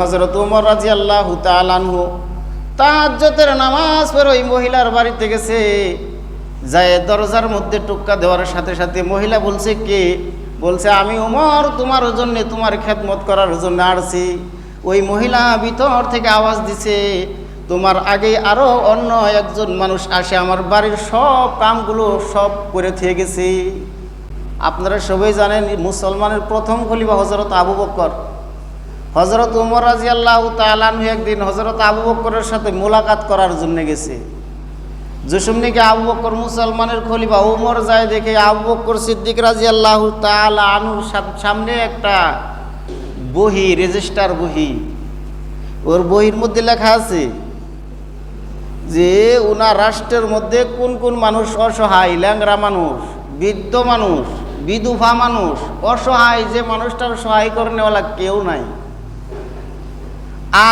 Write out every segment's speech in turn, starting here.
হযরত ওমর রাদিয়াল্লাহু তাআলা আনহু তাহাজ্জুদের নামাজ পড়ে ওই মহিলার বাড়িতে গেছে। যায় দরজার মধ্যে টুক্কা দেওয়ার সাথে সাথে মহিলা বলছে, কে? বলছে, আমি ওমর, তোমার জন্য, তোমার খেদমত করার জন্য আসছি। ওই মহিলা ভিতর থেকে আওয়াজ দিছে, তোমার আগে আরো অন্য একজন মানুষ আসে আমার বাড়ির সব কামগুলো সব করে থেকে গেছে। আপনারা সবাই জানেন মুসলমানের প্রথম খলিফা হযরত আবু বকর। হযরত ওমর রাদিয়াল্লাহু তাআলা আনহু একদিন হযরত আবু বকরের সাথে মোলাকাত করার জন্য গেছে। যে সময় কি আবু বকর মুসলমানের খলিফা, ওমর যায় দেখে আবু বকর সিদ্দিক রাদিয়াল্লাহু তাআলা আনহুর সামনে একটা বহি, রেজিস্টার বহি, ওর বহির মধ্যে লেখা আছে যে ওনার রাষ্ট্রের মধ্যে কোন কোন মানুষ অসহায়, ল্যাংরা মানুষ, বৃদ্ধ মানুষ, বিধবা মানুষ, অসহায়, যে মানুষটার সহায় করনেওয়ালা কেউ নাই।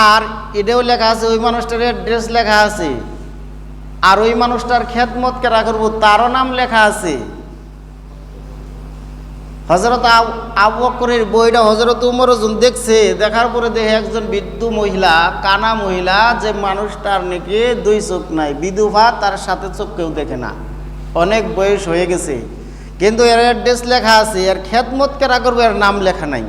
আর এটাও লেখা আছে ওই মানুষটার অ্যাড্রেস লেখা আছে, আর ওই মানুষটার খেদমত কেরা করবো তারও নাম লেখা আছে। হযরত আবু বকরের বইটা হযরত ওমর দেখছে, দেখার পরে দেখে একজন বৃদ্ধ মহিলা, কানা মহিলা, যে মানুষটার নাকি দুই চোখ নাই, বিধবা, তার সাথে চোখ কেউ দেখে না, অনেক বয়স হয়ে গেছে, কিন্তু এর অ্যাড্রেস লেখা আছে, এর খেদমত কেরা করবো এর নাম লেখা নাই।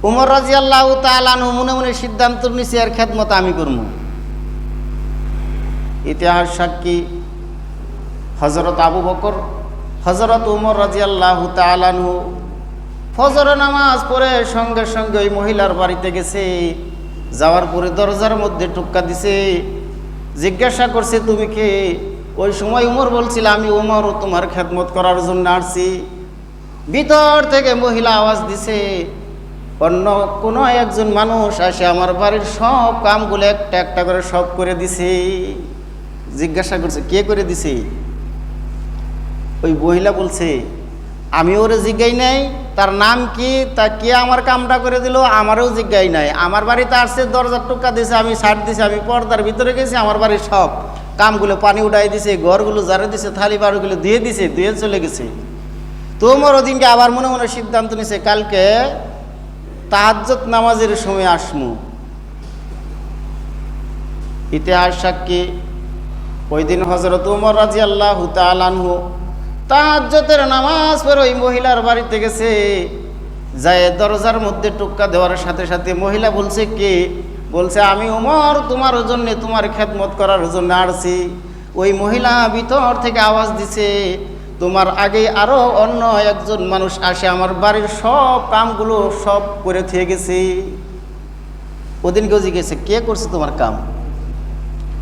ওমর রাদিয়াল্লাহু তাআলা আনহু মনে মনে সিদ্ধান্ত নিছে, এর খেদমত আমি করবো। ইতিহাস সাক্ষী হযরত আবু বকর, হযরত ওমর রাদিয়াল্লাহু তাআলা আনহু ফজর নামাজ পড়ে সঙ্গে সঙ্গে ওই মহিলার বাড়িতে গেছে। যাওয়ার পরে দরজার মধ্যে টুক্কা দিছে, জিজ্ঞাসা করছে, তুমি কে? ওই সময় ওমর বলছিল, আমি ওমর, তোমার খেদমত করার জন্য আসছি। ভিতর থেকে মহিলা আওয়াজ দিছে, অন্য কোনো একজন মানুষ আসে আমার বাড়ির সব কামগুলো একটা একটা করে সব করে দিছে। জিজ্ঞাসা করছে, কে করে দিছে? ওই মহিলা বলছে, আমি ওরে জিজ্ঞাই নাই তার নাম কি, তা কে আমার কামটা করে দিল, আমারও জিজ্ঞাই নাই। আমার বাড়িতে আসছে, দরজার টুক্কা দিছে, আমি ছাড় দিছি, আমি পর্দার ভিতরে গেছি, আমার বাড়ির সব কামগুলো পানি উঠাই দিছে, ঘরগুলো ঝাড়ে দিছে, থালি বাড়িগুলো ধুয়ে দিছে, ধুয়ে চলে গেছে। তোমার ওদিনকে আবার মনে মনে সিদ্ধান্ত নিছে, কালকে তাহাজ্জুদ নামাজের সময় আসমু। ইতিহাস সাক্ষী ওই দিন হযরত ওমর রাদিয়াল্লাহু তাআলা আনহু তাহাজ্জুদের নামাজ পড়ে ওই মহিলার বাড়িতে গেছে। যায় দরজার মধ্যে টুক্কা দেওয়ার সাথে সাথে মহিলা বলছে, কে? বলছে, আমি ওমর, তোমার জন্য, তোমার খেদমত করার জন্য আসছি। ওই মহিলা ভিতর থেকে আওয়াজ দিছে, তোমার আগে আরো অন্য একজন মানুষ আসে আমার বাড়ির সব কামগুলো সব করে থেকে গেছে। ওদিনকেও জিজ্ঞেসে, কে করছে তোমার কাম?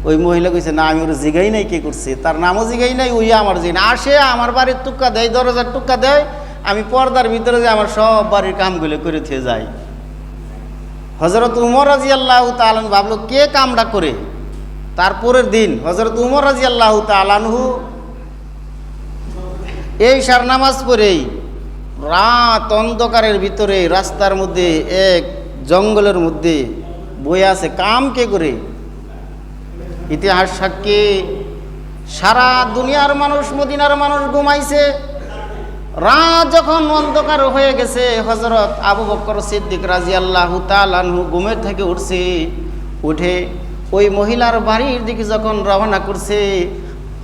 ওই মহিলা কইছে, না, আমি ওর জিগাই নাই কে করছে, তার নামও জিগাই নাই, ওই আমার জিগাই না, আসে আমার বাড়ির টুক্কা দেয়, দরজার টুক্কা দেয়, আমি পর্দার ভিতরে যে আমার সব বাড়ির কামগুলো করে থেকে যাই। হযরত ওমর রাদিয়াল্লাহু তাআলা আনহু ভাবলো, কে কামটা করে? তারপরের দিন হযরত ওমর রাদিয়াল্লাহু তাআলা আনহু এই সার নামাজ পড়েই রাত অন্ধকারের ভিতরে রাস্তার মধ্যে এক জঙ্গলের মধ্যে বয়ে আছে, কাম কে করে? ইতিহাস সাক্ষী সারা দুনিয়ার মানুষ, মদিনার মানুষ ঘুমাইছে। রাত যখন অন্ধকার হয়ে গেছে, হযরত আবু বকর সিদ্দিক রাদিয়াল্লাহু তাআলা আনহু ঘুমের থেকে উঠছে, উঠে ওই মহিলার বাড়ির দিকে যখন রওনা করছে,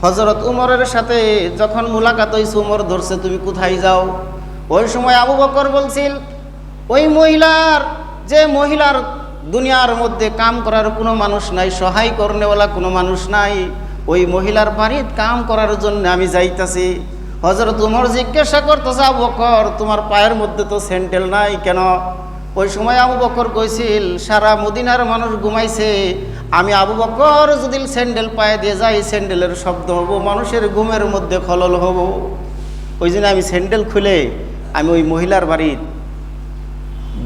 হযরত উমরের সাথে যখন মুলাকাত হয়েছে, উমর ধরছে, তুমি কোথায় যাও? ওই সময় আবু বকর বলছিল, ওই মহিলার, যে মহিলার দুনিয়ার মধ্যে কাম করার কোনো মানুষ নাই, সহায় করনেওয়ালা কোনো মানুষ নাই, ওই মহিলার বাড়ির কাম করার জন্য আমি যাইতাছি। হযরত উমর জিজ্ঞাসা করতেছে, আবু বকর, তোমার পায়ের মধ্যে তো স্যান্ডেল নাই কেন? ওই সময় আবু বকর কইছিল, সারা মদিনার মানুষ ঘুমাইছে, আমি আবু বকর যদি স্যান্ডেল পায়ে দিয়ে যাই, স্যান্ডেলের শব্দ হবো, মানুষের ঘুমের মধ্যে খলল হব। ওই জন্য আমি স্যান্ডেল খুলে আমি ওই মহিলার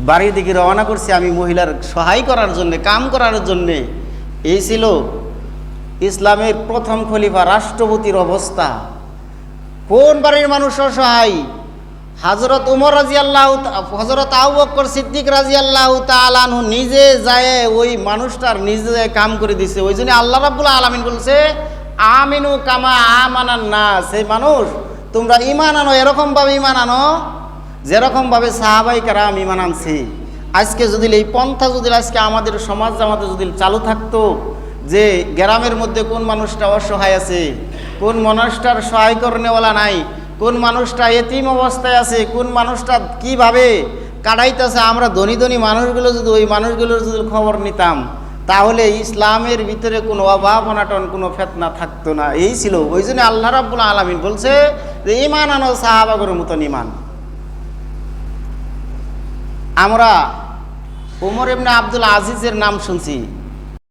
বাড়ির দিকে রওনা করছি, আমি মহিলার সহায় করার জন্যে, কাম করার জন্যে। এই ছিল ইসলামের প্রথম খলিফা, রাষ্ট্রপতির অবস্থা। কোন বাড়ির মানুষ অসহায়? হযরত ওমর রাদিয়াল্লাহু, হযরত আবু বকর সিদ্দিক রাদিয়াল্লাহু তাআলা আনহু নিজে যায় ওই মানুষটার নিজে কাম করে দিছে। ওই জন্য আল্লাহ রাব্বুল আলামিন বলছে, আমিনু কামা আমানান নাস, সেই মানুষ তোমরা ঈমান আনো, এরকম ভাবে ঈমান আনো যেরকম ভাবে সাহাবায়ে কেরাম ঈমান আনছে। আজকে যদি এই পন্থা যদি আজকে আমাদের সমাজ আমাদের যদি চালু থাকতো, যে গ্রামের মধ্যে কোন মানুষটা অসহায় আছে, কোন মানুষটার সহায় করনেওয়ালা নাই, কোন মানুষটা এতিম অবস্থায় আছে, কোন মানুষটা কিভাবে কাটাইতেছে, আমরা ধনী ধনী মানুষগুলো যদি ওই মানুষগুলোর যদি খবর নিতাম, তাহলে ইসলামের ভিতরে কোনো অভাব অনাটন কোনো ফেতনা থাকতো না। এই ছিল, ওই জন্য আল্লাহ রাব্বুল আলামিন বলছে যে ঈমান আনো সাহাবাগের মতন ঈমান। আমরা ওমর ইবনে আব্দুল আজিজের নাম শুনছি,